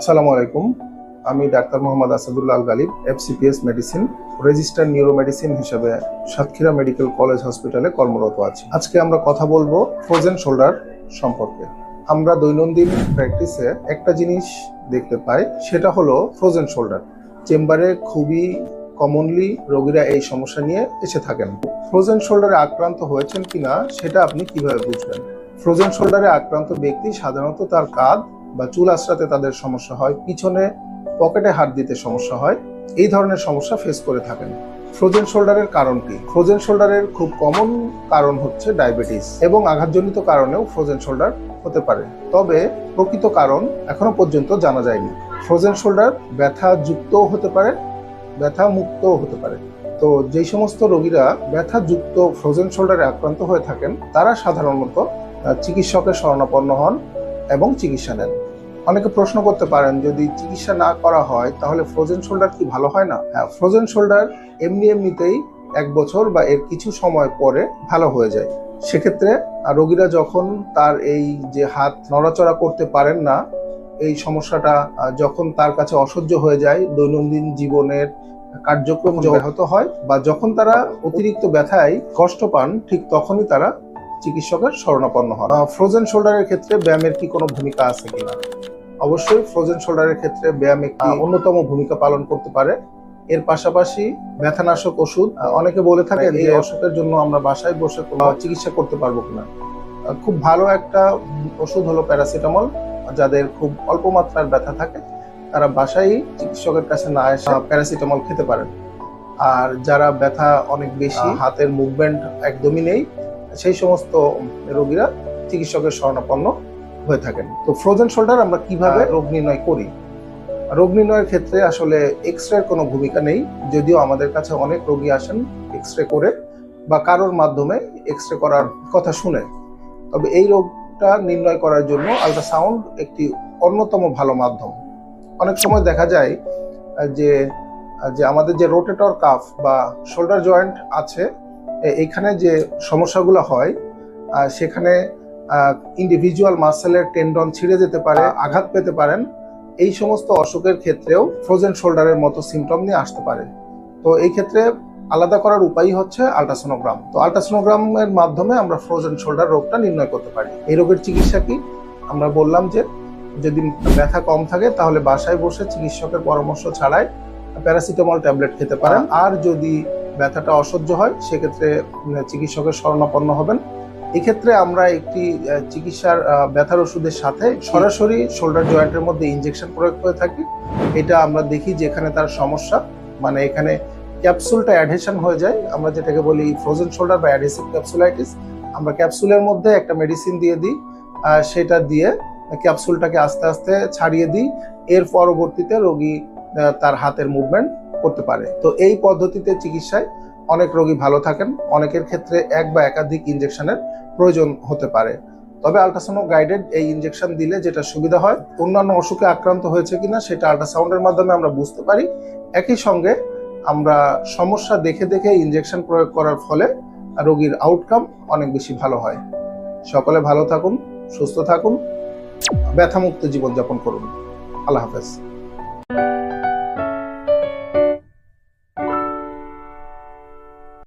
আসসালামু আলাইকুম। আমি doctor Mohammad Asadullah Al Galib, FCPS medicine registered neuromedicine হিসেবে সাতক্ষীরা মেডিকেল কলেজ হসপিটালে কর্মরত আছি। আজকে আমরা কথা বলবো ফ্রোজেন শোল্ডার সম্পর্কে। আমরা দৈনন্দিন প্র্যাকটিসে একটা জিনিস দেখতে পাই, সেটা হলো ফ্রোজেন শোল্ডার। চেম্বারে খুবই কমনলি রোগীরা এই সমস্যা নিয়ে এসে থাকেন। ফ্রোজেন শোল্ডারে আক্রান্ত হয়েছেন কিনা সেটা আপনি কিভাবে বুঝবেন? ফ্রোজেন শোল্ডারে আক্রান্ত ব্যক্তি সাধারণত তার কাঁধ বা চুল আঁচড়াতে তাদের সমস্যা হয়, পিছনে পকেটে হাত দিতে সমস্যা হয়, এই ধরনের সমস্যা ফেস করে থাকেন। ফ্রোজেন শোল্ডারের কারণ কি? ফ্রোজেন শোল্ডারের খুব কমন কারণ হচ্ছে ডায়াবেটিস, এবং আঘাতজনিত কারণেও ফ্রোজেন শোল্ডার হতে পারে। তবে প্রকৃত কারণ এখনো পর্যন্ত জানা যায়নি। ফ্রোজেন শোল্ডার ব্যথা যুক্তও হতে পারে, ব্যথা মুক্তও হতে পারে। তো যেই সমস্ত রোগীরা ব্যথা যুক্ত ফ্রোজেন শোল্ডারে আক্রান্ত হয়ে থাকেন, তারা সাধারণত চিকিৎসকের শরণাপন্ন হন এবং চিকিৎসা নেন। অনেকে প্রশ্ন করতে পারেন, যদি চিকিৎসা না করা হয় তাহলে ফ্রোজেন শোল্ডার কি ভালো হয় না? হ্যাঁ, ফ্রোজেন শোল্ডার এমনিতেই 1 বছর বা এর কিছু সময় পরে ভালো হয়ে যায়। সেক্ষেত্রে রোগীরা যখন তার এই যে হাত নড়াচড়া করতে পারেন না, এই সমস্যাটা যখন তার কাছে অসহ্য হয়ে যায়, দৈনন্দিন জীবনের কার্যক্রম ব্যাহত হয়, বা যখন তারা অতিরিক্ত ব্যথায় কষ্ট পান, ঠিক তখনই তারা চিকিৎসকের শরণাপন্ন হন। ফ্রোজেন শোল্ডারের ক্ষেত্রে ব্যায়ামের কি কোনো ভূমিকা আছে কিনা? অবশ্যই ফ্রোজেন শোল্ডারের ক্ষেত্রে ব্যায়াম একটি অন্যতম ভূমিকা পালন করতে পারে। এর পাশাপাশি ব্যথানাশক ওষুধ, অনেকে বলে থাকেন যে অসুখের জন্য আমরা বাসায় বসে কোনো চিকিৎসা করতে পারবো কিনা। খুব ভালো একটা ওষুধ হলো প্যারাসিটামল। যাদের খুব অল্প মাত্রার ব্যথা থাকে তারা বাসায় চিকিৎসকের কাছে না এসে প্যারাসিটামল খেতে পারেন। আর যারা ব্যথা অনেক বেশি, হাতের মুভমেন্ট একদমই নেই, সেই সমস্ত রোগীরা চিকিৎসকের শরণাপন্ন হয়ে থাকেন। তো ফ্রোজেন শোল্ডার আমরা কিভাবে রোগ নির্ণয় করি? রোগ নির্ণয়ের ক্ষেত্রে আসলে এক্সরের কোনো ভূমিকা নেই, যদিও আমাদের কাছে অনেক রোগী আসেন এক্সরে করে বা কারোর মাধ্যমে এক্সরে করার কথা শুনে। তবে এই রোগটা নির্ণয় করার জন্য আল্ট্রাসাউন্ড একটি অন্যতম ভালো মাধ্যম। অনেক সময় দেখা যায় যে আমাদের যে রোটেটর কাফ বা শোল্ডার জয়েন্ট আছে, এইখানে যে সমস্যাগুলো হয়, সেখানে ইন্ডিভিজুয়াল মাসেলের টেন্ডন ছিঁড়ে যেতে পারে, আঘাত পেতে পারেন। এই সমস্ত অসুখের ক্ষেত্রেও ফ্রোজেন শোল্ডারের মতো সিমটম নিয়ে আসতে পারে। তো এই ক্ষেত্রে আলাদা করার উপায় হচ্ছে আল্ট্রাসোনোগ্রাম। তো আল্ট্রাসোনোগ্রামের মাধ্যমে আমরা ফ্রোজেন শোল্ডার রোগটা নির্ণয় করতে পারি। এই রোগের চিকিৎসা কি? আমরা বললাম যে যদি ব্যথা কম থাকে তাহলে বাসায় বসে চিকিৎসকের পরামর্শ ছাড়াই প্যারাসিটামল ট্যাবলেট খেতে পারেন। আর যদি ব্যথাটা অসহ্য হয় সেক্ষেত্রে চিকিৎসকের শরণাপন্ন হবেন। এক্ষেত্রে আমরা একটি চিকিৎসার ব্যথার ওষুধের সাথে সরাসরি শোল্ডার জয়েন্টের মধ্যে ইনজেকশন প্রয়োগ করে থাকি। এটা আমরা দেখি যেখানে তার সমস্যা, মানে এখানে ক্যাপসুলটা অ্যাডহেশন হয়ে যায়, আমরা যেটাকে বলি ফ্রোজেন শোল্ডার বা অ্যাডহেসিভ ক্যাপসুলাইটিস। আমরা ক্যাপসুলের মধ্যে একটা মেডিসিন দিয়ে দিই, সেটা দিয়ে ক্যাপসুলটাকে আস্তে আস্তে ছাড়িয়ে দিই। এর পরবর্তীতে রোগী তার হাতের মুভমেন্ট করতে পারে। তো এই পদ্ধতিতে চিকিৎসায় অনেক রোগী ভালো থাকেন। অনেকের ক্ষেত্রে এক বা একাধিক ইনজেকশনের প্রয়োজন হতে পারে। তবে আল্ট্রাসাউন্ড গাইডেড এই ইনজেকশন দিলে যেটা সুবিধা হয়, অন্যান্য অসুখে আক্রান্ত হয়েছে কিনা সেটা আল্ট্রাসাউন্ডের মাধ্যমে আমরা বুঝতে পারি। একই সঙ্গে আমরা সমস্যা দেখে দেখে ইনজেকশন প্রয়োগ করার ফলে রোগীর আউটকাম অনেক বেশি ভালো হয়। সকলে ভালো থাকুন, সুস্থ থাকুন, ব্যথামুক্ত জীবনযাপন করুন। আল্লাহ হাফেজ।